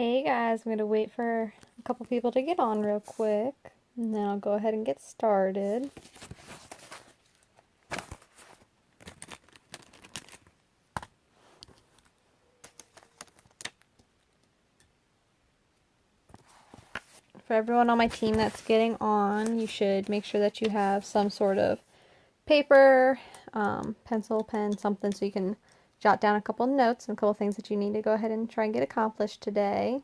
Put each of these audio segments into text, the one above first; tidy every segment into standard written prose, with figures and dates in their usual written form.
Hey guys, I'm going to wait for a couple people to get on real quick, and then I'll go ahead and get started. For everyone on my team that's getting on, you should make sure that you have some sort of paper, pencil, pen, something so you can jot down a couple notes and a couple things that you need to go ahead and try and get accomplished today.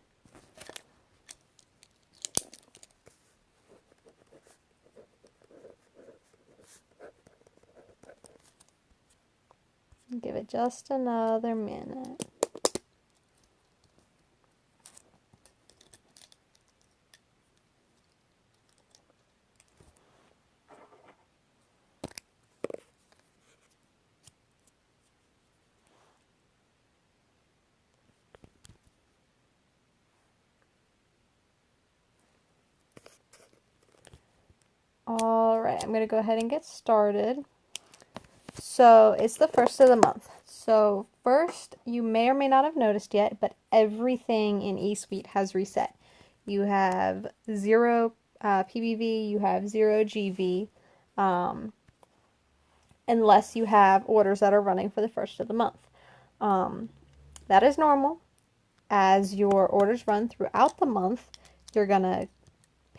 Give it just another minute. Alright, I'm going to go ahead and get started. So it's the first of the month. So first, you may or may not have noticed yet, but everything in eSuite has reset. You have 0 PBV, you have 0 GV, unless you have orders that are running for the first of the month. That is normal. As your orders run throughout the month, you're going to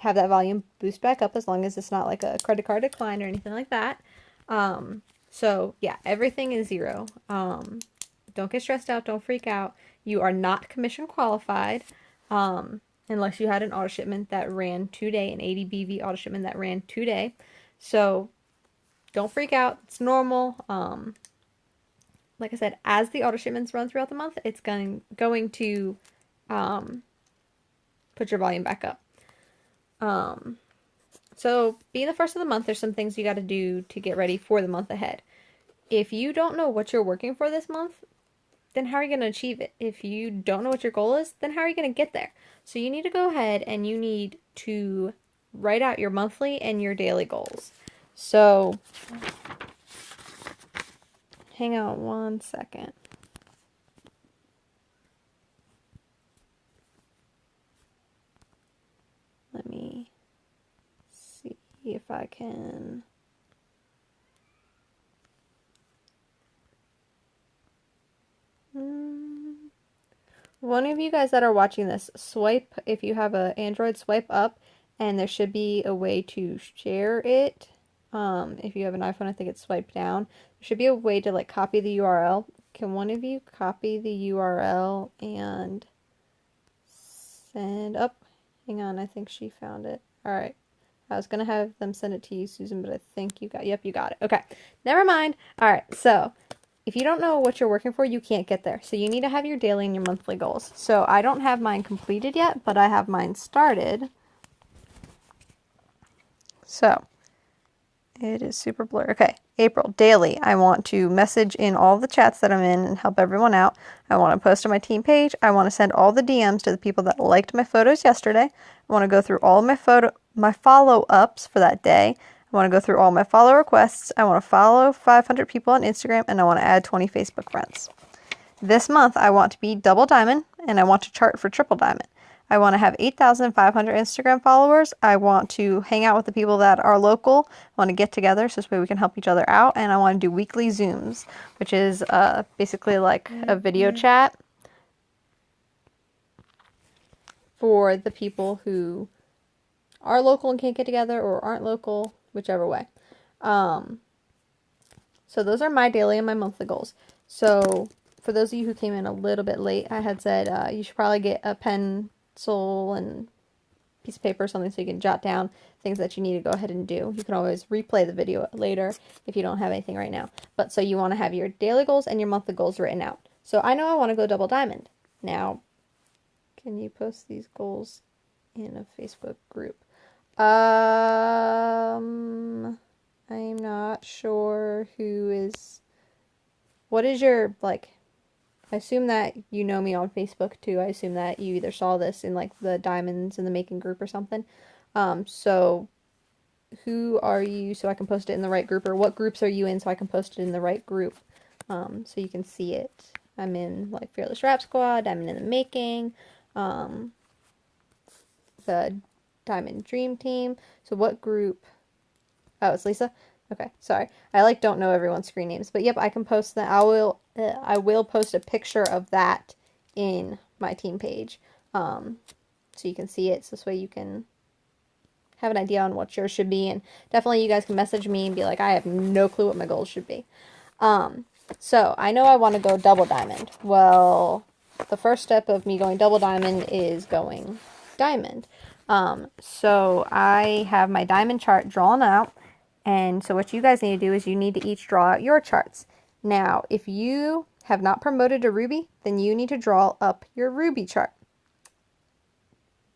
have that volume boost back up as long as it's not like a credit card decline or anything like that. So yeah, everything is 0. Don't get stressed out. Don't freak out. You are not commission qualified unless you had an auto shipment that ran today, an 80 BV auto shipment that ran today. So don't freak out. It's normal. Like I said, as the auto shipments run throughout the month, it's going to put your volume back up. So being the first of the month, there's some things you got to do to get ready for the month ahead. If you don't know what you're working for this month, then how are you going to achieve it? If you don't know what your goal is, then how are you going to get there? So you need to go ahead and you need to write out your monthly and your daily goals. So hang on one second. Let me see if I can. One of you guys that are watching this, swipe, if you have an Android, swipe up, and there should be a way to share it. If you have an iPhone, I think it's swipe down. There should be a way to like copy the URL. Can one of you copy the URL and send up? Hang on, I think she found it. Alright. I was going to have them send it to you, Susan, but I think you got it. Yep, you got it. Okay. Never mind. Alright, so if you don't know what you're working for, you can't get there. So you need to have your daily and your monthly goals. So I don't have mine completed yet, but I have mine started. So it is super blurry. Okay, April, daily. I want to message in all the chats that I'm in and help everyone out. I want to post on my team page. I want to send all the DMs to the people that liked my photos yesterday. I want to go through all of my follow-ups for that day. I want to go through all my follow requests. I want to follow 500 people on Instagram, and I want to add 20 Facebook friends. This month, I want to be double diamond, and I want to chart for triple diamond. I want to have 8,500 Instagram followers. I want to hang out with the people that are local. I want to get together so this way we can help each other out. And I want to do weekly Zooms, which is basically like a video chat for the people who are local and can't get together or aren't local, whichever way. So those are my daily and my monthly goals. So for those of you who came in a little bit late, I had said you should probably get a pencil and piece of paper or something so you can jot down things that you need to go ahead and do. You can always replay the video later if you don't have anything right now. But so you want to have your daily goals and your monthly goals written out. So I know I want to go double diamond. Now, can you post these goals in a Facebook group? I'm not sure who is. What is your, like, I assume that you know me on Facebook too. I assume that you either saw this in like the Diamonds in the Making group or something. So who are you so I can post it in the right group, or what groups are you in so I can post it in the right group so you can see it. I'm in like Fearless Rap Squad, Diamond in the Making, the Diamond Dream Team. So what group? Oh, it's Lisa. Okay, sorry. I don't know everyone's screen names, but yep, I can post that. I will post a picture of that in my team page, so you can see it. So this way you can have an idea on what yours should be, and definitely you guys can message me and be like, I have no clue what my goals should be. So I know I want to go double diamond. Well, the first step of me going double diamond is going diamond. So I have my diamond chart drawn out. And so what you guys need to do is you need to each draw out your charts. Now, if you have not promoted to Ruby, then you need to draw up your Ruby chart.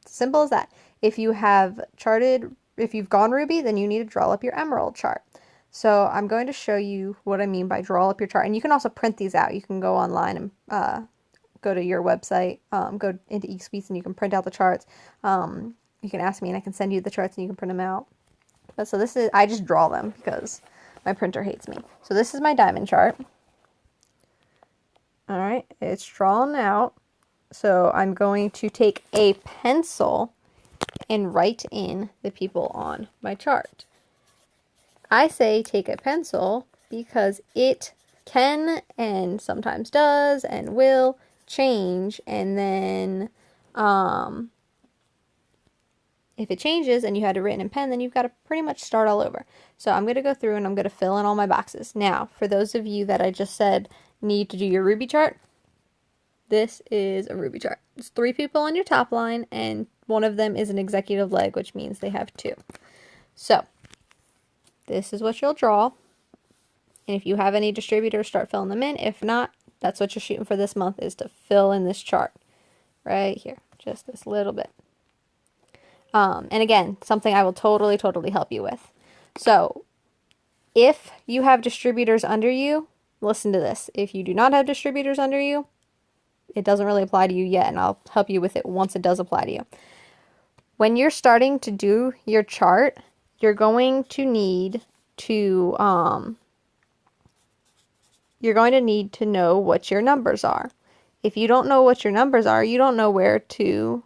Simple as that. If you've gone Ruby, then you need to draw up your Emerald chart. So I'm going to show you what I mean by draw up your chart. And you can also print these out. You can go online and go to your website, go into eSuites, and you can print out the charts. You can ask me and I can send you the charts and you can print them out. But so I just draw them because my printer hates me. So this is my diamond chart. All right, it's drawn out. So I'm going to take a pencil and write in the people on my chart. I say take a pencil because it can and sometimes does and will change, and then if it changes and you had it written in pen, then you've got to pretty much start all over. So I'm going to go through and I'm going to fill in all my boxes. Now, for those of you that I just said need to do your Ruby chart, this is a Ruby chart. It's 3 people on your top line, and one of them is an executive leg, which means they have 2. So this is what you'll draw. And if you have any distributors, start filling them in. If not, that's what you're shooting for this month, is to fill in this chart right here. Just this little bit. And again, something I will totally help you with. So if you have distributors under you, listen to this. If you do not have distributors under you, it doesn't really apply to you yet, and I'll help you with it once it does apply to you. When you're starting to do your chart, you're going to need to know what your numbers are. If you don't know what your numbers are, you don't know where to...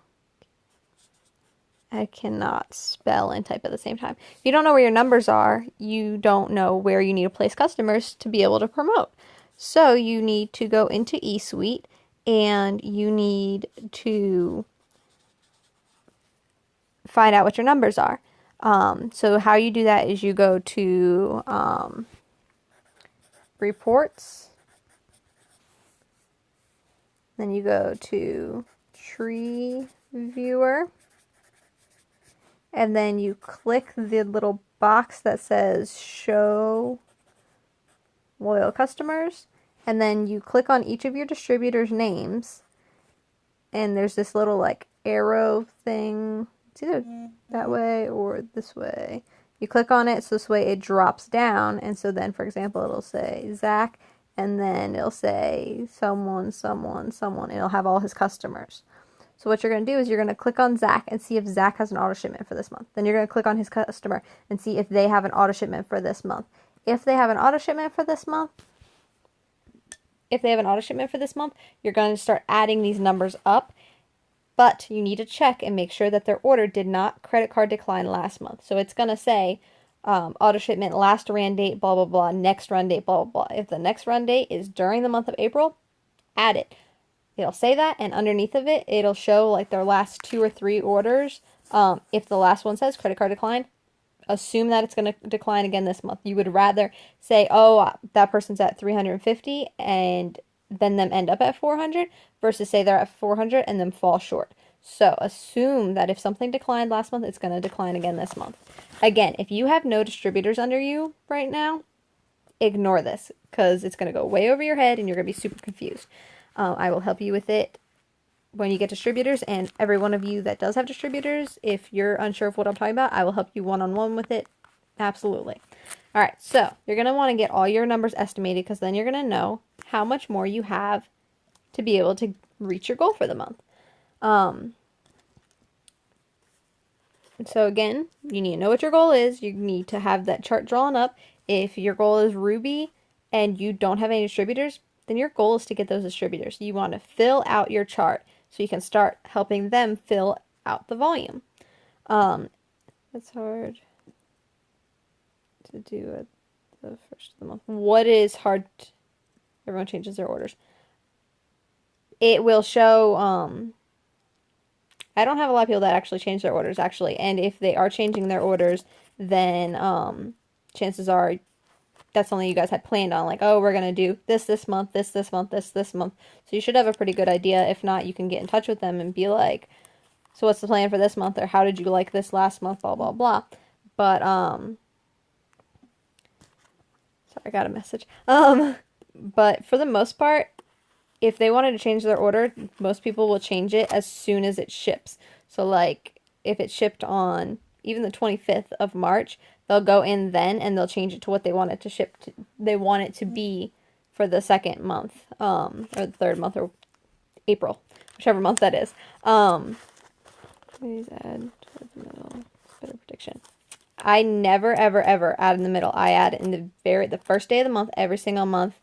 I cannot spell and type at the same time. If you don't know where your numbers are, you don't know where you need to place customers to be able to promote. So you need to go into eSuite and you need to find out what your numbers are. So how you do that is you go to reports, then you go to tree viewer, and then you click the little box that says show loyal customers, and then you click on each of your distributors' names, and there's this little arrow thing. It's either that way or this way. You click on it, so this way it drops down, and so then, for example, it'll say Zach, and then it'll say someone, and it'll have all his customers. So what you're going to do is you're going to click on Zach and see if Zach has an auto shipment for this month. Then you're going to click on his customer and see if they have an auto shipment for this month. If they have an auto shipment for this month, you're going to start adding these numbers up. But you need to check and make sure that their order did not credit card decline last month. So it's going to say auto shipment, last run date, blah, blah, blah, next run date, blah, blah, blah. If the next run date is during the month of April, add it. It'll say that, and underneath of it, it'll show their last 2 or 3 orders. If the last one says credit card decline, assume that it's going to decline again this month. You would rather say, oh, that person's at 350 and then them end up at 400 versus say they're at 400 and then fall short. So assume that if something declined last month, it's going to decline again this month. Again, if you have no distributors under you right now, ignore this because it's going to go way over your head and you're going to be super confused. I will help you with it when you get distributors, and every one of you that does have distributors, if you're unsure of what I'm talking about, I will help you one-on-one with it. Absolutely. All right, so you're going to want to get all your numbers estimated because then you're going to know how much more you have to be able to reach your goal for the month. So again, you need to know what your goal is. You need to have that chart drawn up. If your goal is Ruby and you don't have any distributors, then your goal is to get those distributors. You want to fill out your chart. so you can start helping them fill out the volume. It's hard to do at the first of the month. What is hard? Everyone changes their orders. It will show, I don't have a lot of people that actually change their orders, actually. And if they are changing their orders, then chances are that's something you guys had planned on. Like, oh, we're going to do this month, this month, this month. So you should have a pretty good idea. If not, you can get in touch with them and be like, so what's the plan for this month? Or how did you like this last month? Blah, blah, blah. But, sorry, I got a message. But for the most part, if they wanted to change their order, most people will change it as soon as it ships. So, like, if it shipped on even the 25th of March, they'll go in then and they'll change it to what they want it to ship to. They want it to be for the second month, or the third month, or April, whichever month that is. Please add towards the middle. Better prediction. I never, ever, ever add in the middle. I add in the first day of the month, every single month.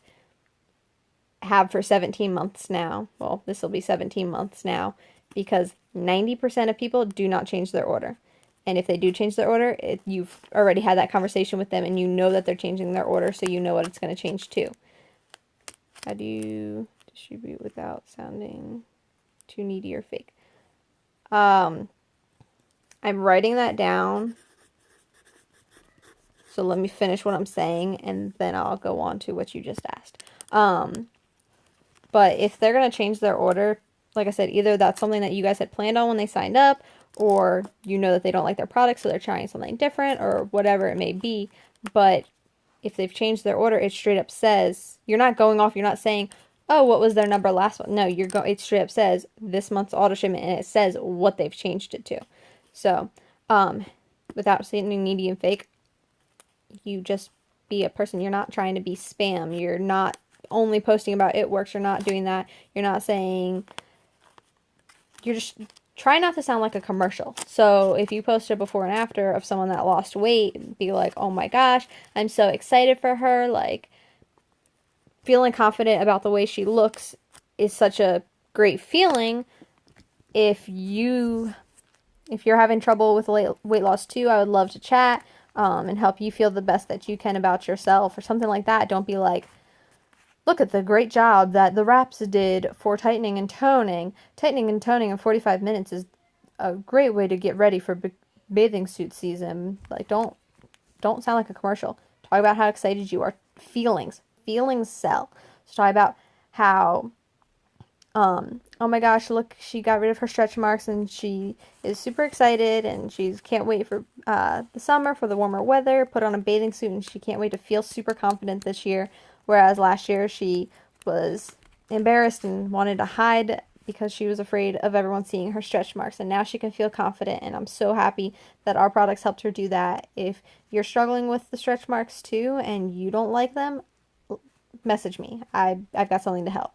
Have for 17 months now. Well, this will be 17 months now, because 90% of people do not change their order. And if they do change their order, you've already had that conversation with them and you know that they're changing their order, so you know what it's going to change to. How do you distribute without sounding too needy or fake? I'm writing that down. So let me finish what I'm saying and then I'll go on to what you just asked. But if they're going to change their order, like I said, either that's something that you guys had planned on when they signed up, or you know that they don't like their product, so they're trying something different, or whatever it may be. But if they've changed their order, it straight up says, you're not going off, you're not saying, oh, what was their number last month? No, it straight up says this month's auto shipment, and it says what they've changed it to. So, without saying needy and fake, you just be a person. You're not trying to be spam. You're not only posting about it works. You're not doing that. You're not saying, you're just try not to sound like a commercial. So if you post a before and after of someone that lost weight, be like, oh my gosh, I'm so excited for her. Like, feeling confident about the way she looks is such a great feeling. If you're having trouble with weight loss too, I would love to chat and help you feel the best that you can about yourself or something like that. Don't be like, look at the great job that the wraps did for tightening and toning. Tightening and toning in 45 minutes is a great way to get ready for bathing suit season. Like, don't sound like a commercial. Talk about how excited you are. Feelings sell. So talk about how, oh my gosh, look, she got rid of her stretch marks and she is super excited and she can't wait for the summer, for the warmer weather, put on a bathing suit, and she can't wait to feel super confident this year. Whereas last year she was embarrassed and wanted to hide because she was afraid of everyone seeing her stretch marks. And now she can feel confident, and I'm so happy that our products helped her do that. If you're struggling with the stretch marks too and you don't like them, message me. I've got something to help.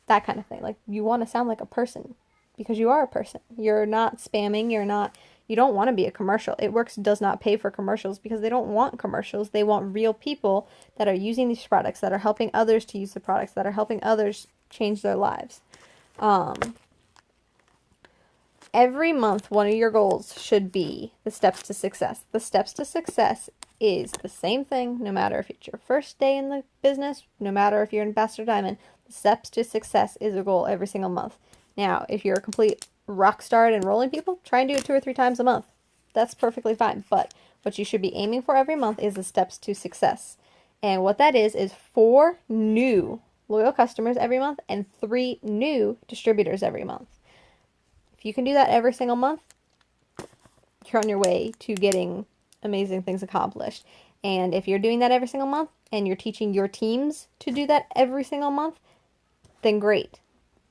That kind of thing. Like, you want to sound like a person because you are a person. You're not spamming. You don't want to be a commercial. It Works does not pay for commercials because they don't want commercials. They want real people that are using these products, that are helping others to use the products, that are helping others change their lives. Every month, one of your goals should be the steps to success. The steps to success is the same thing no matter if it's your first day in the business, no matter if you're an Ambassador Diamond. The steps to success is a goal every single month. Now, if you're a complete rock star at enrolling people, try and do it 2 or 3 times a month. That's perfectly fine. But what you should be aiming for every month is the steps to success. And what that is 4 new loyal customers every month and 3 new distributors every month. If you can do that every single month, you're on your way to getting amazing things accomplished. And if you're doing that every single month and you're teaching your teams to do that every single month, then great.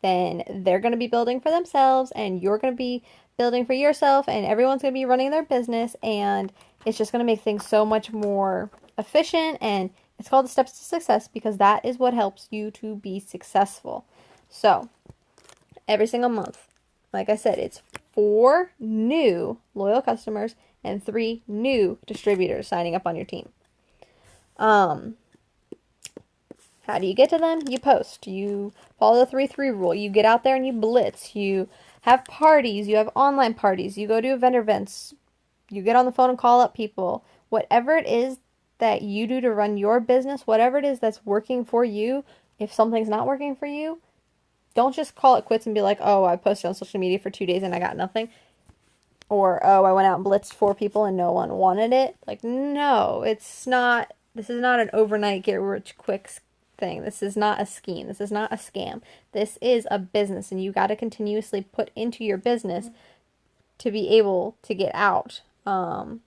Then they're going to be building for themselves and you're going to be building for yourself and everyone's going to be running their business, and it's just going to make things so much more efficient. And it's called the steps to success because that is what helps you to be successful. So every single month, like I said, it's 4 new loyal customers and 3 new distributors signing up on your team. How do you get to them? You post. You follow the 3-3 rule. You get out there and you blitz. You have parties. You have online parties. You go to vendor events. You get on the phone and call up people. Whatever it is that you do to run your business, whatever it is that's working for you, if something's not working for you, don't just call it quits and be like, oh, I posted on social media for 2 days and I got nothing. Or, oh, I went out and blitzed 4 people and no one wanted it. Like, no, it's not. This is not an overnight get rich quick thing. This is not a scheme. This is not a scam. This is a business, and you got to continuously put into your business to be able to get out. Sorry,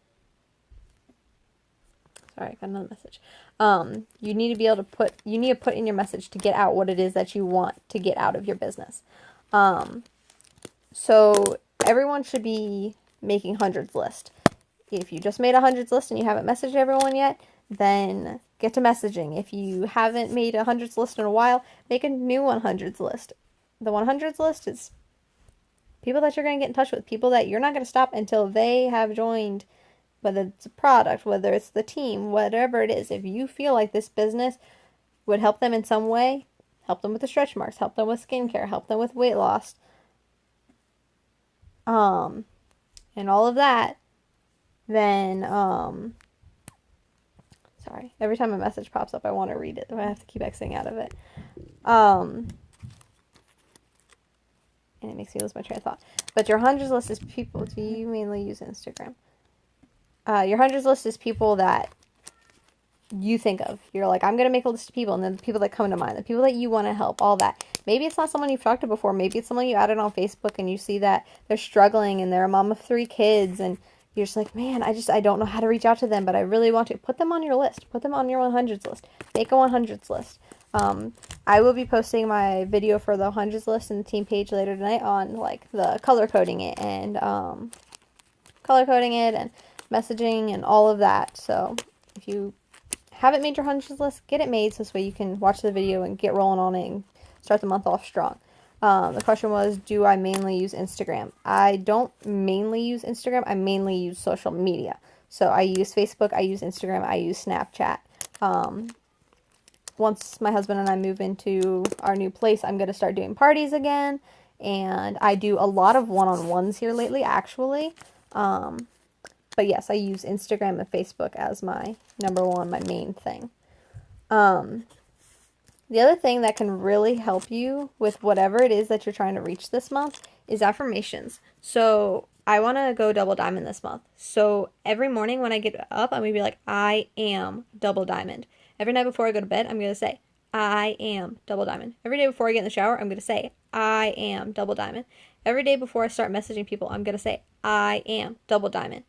I got another message. You need to be able to put in your message to get out what it is that you want to get out of your business. So everyone should be making hundreds list. If you just made a hundreds list and you haven't messaged everyone yet, then get to messaging. If you haven't made a hundreds list in a while, make a new 100s list. The 100s list is people that you're going to get in touch with, people that you're not going to stop until they have joined, whether it's a product, whether it's the team, whatever it is. If you feel like this business would help them in some way, help them with the stretch marks, help them with skincare, help them with weight loss, and all of that, then, sorry, every time a message pops up, I want to read it, I have to keep exiting out of it, and it makes me lose my train of thought. But your hundreds list is people, do you mainly use Instagram? Your hundreds list is people that you think of. You're like, I'm going to make a list of people, and then the people that come to mind, the people that you want to help, all that. Maybe it's not someone you've talked to before. Maybe it's someone you added on Facebook and you see that they're struggling and they're a mom of 3 kids and you're just like, man, I don't know how to reach out to them, but I really want to. Put them on your list. Put them on your 100s list. Make a 100s list. I will be posting my video for the 100s list in the team page later tonight on like the color coding it and messaging and all of that. So if you haven't made your 100s list, get it made so this way you can watch the video and get rolling on it and start the month off strong. The question was, do I mainly use Instagram? I don't mainly use Instagram. I mainly use social media. So I use Facebook, I use Instagram, I use Snapchat. Once my husband and I move into our new place, I'm going to start doing parties again. And I do a lot of one-on-ones here lately, actually. But yes, I use Instagram and Facebook as my number one, my main thing. The other thing that can really help you with whatever it is that you're trying to reach this month is affirmations. So I want to go double diamond this month. So every morning when I get up, I'm going to be like, I am double diamond. Every night before I go to bed, I'm going to say, I am double diamond. Every day before I get in the shower, I'm going to say, I am double diamond. Every day before I start messaging people, I'm going to say, I am double diamond.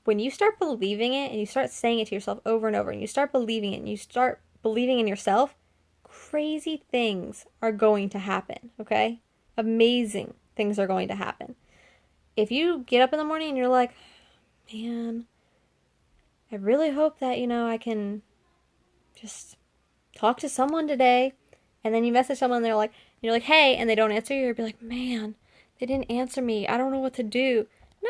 When you start believing it and you start saying it to yourself over and over and you start believing it and you start believing in yourself, crazy things are going to happen, okay? Amazing things are going to happen. If you get up in the morning and you're like, man, I really hope that, I can just talk to someone today. And then you message someone and you're like, hey, and they don't answer you, you'll be like, man, they didn't answer me. I don't know what to do.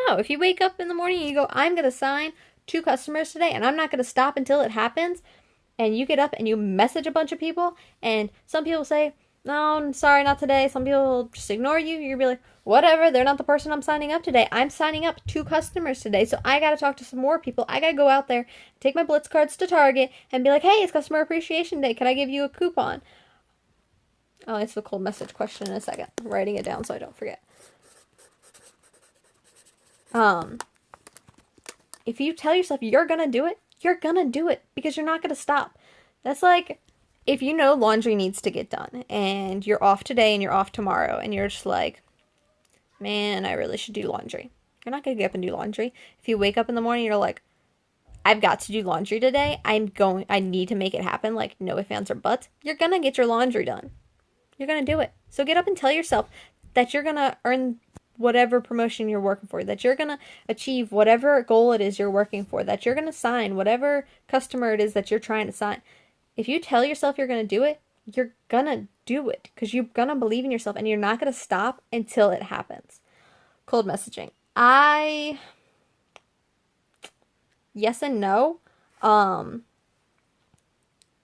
No, if you wake up in the morning and you go, I'm going to sign 2 customers today and I'm not going to stop until it happens, and you get up and you message a bunch of people, and some people say, no, I'm sorry, not today. Some people just ignore you. You'll be like, whatever, they're not the person I'm signing up today. I'm signing up 2 customers today, so I got to talk to some more people. I got to go out there, take my Blitz cards to Target, and be like, hey, it's Customer Appreciation Day. Can I give you a coupon? I'll answer the cold message question in a second. I'm writing it down so I don't forget. If you tell yourself you're gonna do it, you're gonna do it because you're not gonna stop. That's like if you know laundry needs to get done and you're off today and you're off tomorrow and you're just like, man, I really should do laundry. You're not gonna get up and do laundry. If you wake up in the morning, you're like, I've got to do laundry today. I need to make it happen. Like, no ifs, ands, or buts. You're gonna get your laundry done. You're gonna do it. So get up and tell yourself that you're gonna earn whatever promotion you're working for, that you're going to achieve whatever goal it is you're working for, that you're going to sign whatever customer it is that you're trying to sign. If you tell yourself you're going to do it, you're going to do it because you're going to believe in yourself and you're not going to stop until it happens. Cold messaging. Yes and no.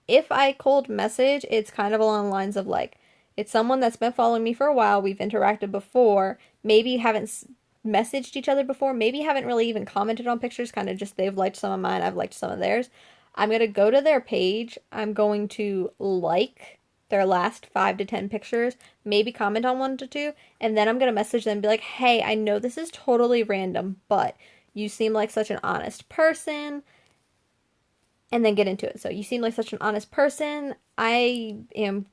if I cold message, it's kind of along the lines of like, it's someone that's been following me for a while, we've interacted before, maybe haven't messaged each other before, maybe haven't really even commented on pictures, kind of just they've liked some of mine, I've liked some of theirs. I'm going to go to their page, I'm going to like their last 5 to 10 pictures, maybe comment on 1 to 2, and then I'm going to message them and be like, hey, I know this is totally random, but you seem like such an honest person, and then get into it. So you seem like such an honest person. I am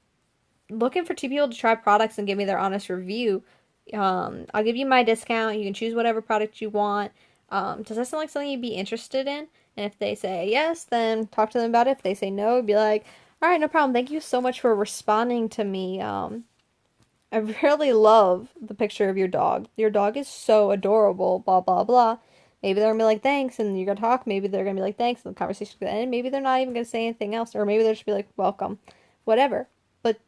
looking for 2 people to try products and give me their honest review. I'll give you my discount. You can choose whatever product you want. Does that sound like something you'd be interested in? And if they say yes, then talk to them about it. If they say no, be like, all right, no problem. Thank you so much for responding to me. I really love the picture of your dog. Your dog is so adorable, blah, blah, blah. Maybe they're gonna be like, thanks, and you're gonna talk. Maybe they're gonna be like, thanks, and the conversation's gonna end. Maybe they're not even gonna say anything else, or maybe they'll just be like, welcome, whatever. But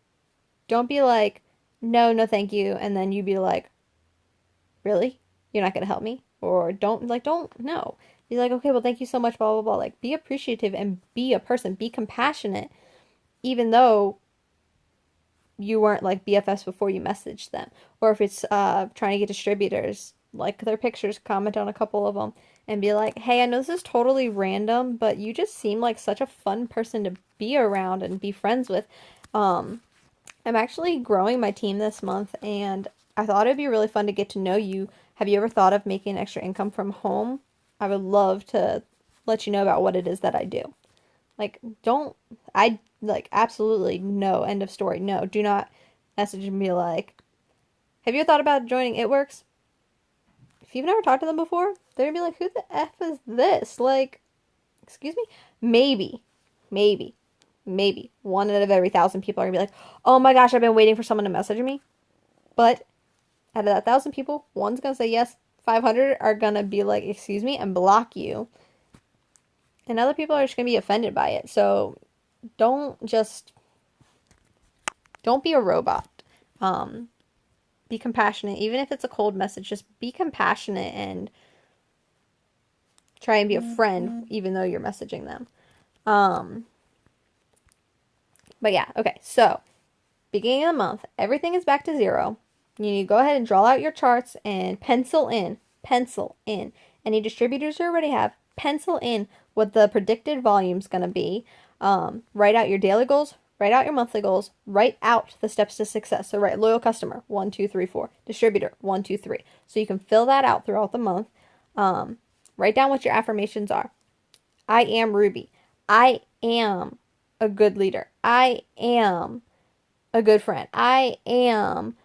don't be like, no, no, thank you, and then you be like, really? You're not gonna help me? Or don't, no. Be like, okay, well, thank you so much, blah, blah, blah. Like, be appreciative and be a person, be compassionate, even though you weren't like BFFs before you messaged them. Or if it's trying to get distributors, like their pictures, comment on a couple of them and be like, hey, I know this is totally random, but you just seem like such a fun person to be around and be friends with. I'm actually growing my team this month, and I thought it'd be really fun to get to know you. Have you ever thought of making extra income from home? I would love to let you know about what it is that I do. Like, don't, I, like, absolutely no, end of story. No, do not message and be like, have you ever thought about joining It Works? If you've never talked to them before, they're gonna be like, who the F is this? Like, excuse me? Maybe, maybe 1 out of every 1,000 people are gonna be like, oh my gosh, I've been waiting for someone to message me. But out of that 1,000 people, one's gonna say yes, 500 are gonna be like, excuse me, and block you. And other people are just gonna be offended by it. So don't be a robot. Be compassionate. Even if it's a cold message, just be compassionate and try and be a friend, even though you're messaging them. But yeah, okay. So, beginning of the month, everything is back to 0. You need to go ahead and draw out your charts and pencil in any distributors you already have. Pencil in what the predicted volume is going to be. Write out your daily goals, write out your monthly goals, write out the steps to success. So write loyal customer, 1, 2, 3, 4. Distributor, 1, 2, 3. So you can fill that out throughout the month. Write down what your affirmations are. I am Ruby. I am a good leader. I am a good friend. I am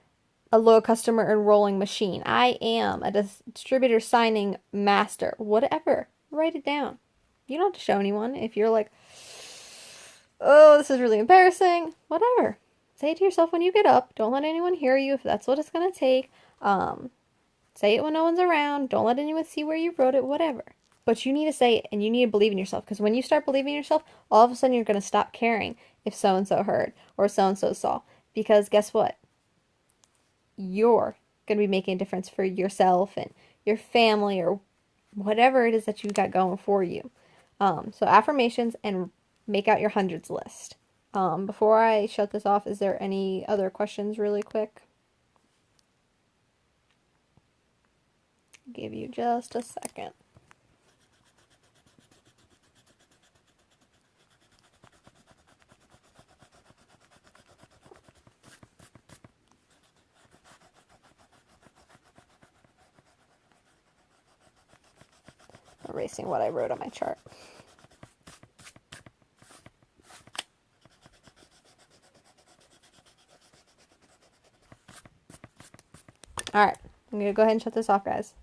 a loyal customer enrolling machine. I am a distributor signing master. Whatever. Write it down. You don't have to show anyone. If you're like, oh, this is really embarrassing, whatever. Say it to yourself when you get up. Don't let anyone hear you if that's what it's going to take. Say it when no one's around. Don't let anyone see where you wrote it, whatever. But you need to say it, and you need to believe in yourself. Because when you start believing in yourself, all of a sudden you're going to stop caring if so-and-so heard or so-and-so saw. Because guess what? You're going to be making a difference for yourself and your family or whatever it is that you got going for you. So affirmations, and make out your hundreds list. Before I shut this off, is there any other questions really quick? Give you just a second. Erasing what I wrote on my chart. Alright, I'm going to go ahead and shut this off, guys.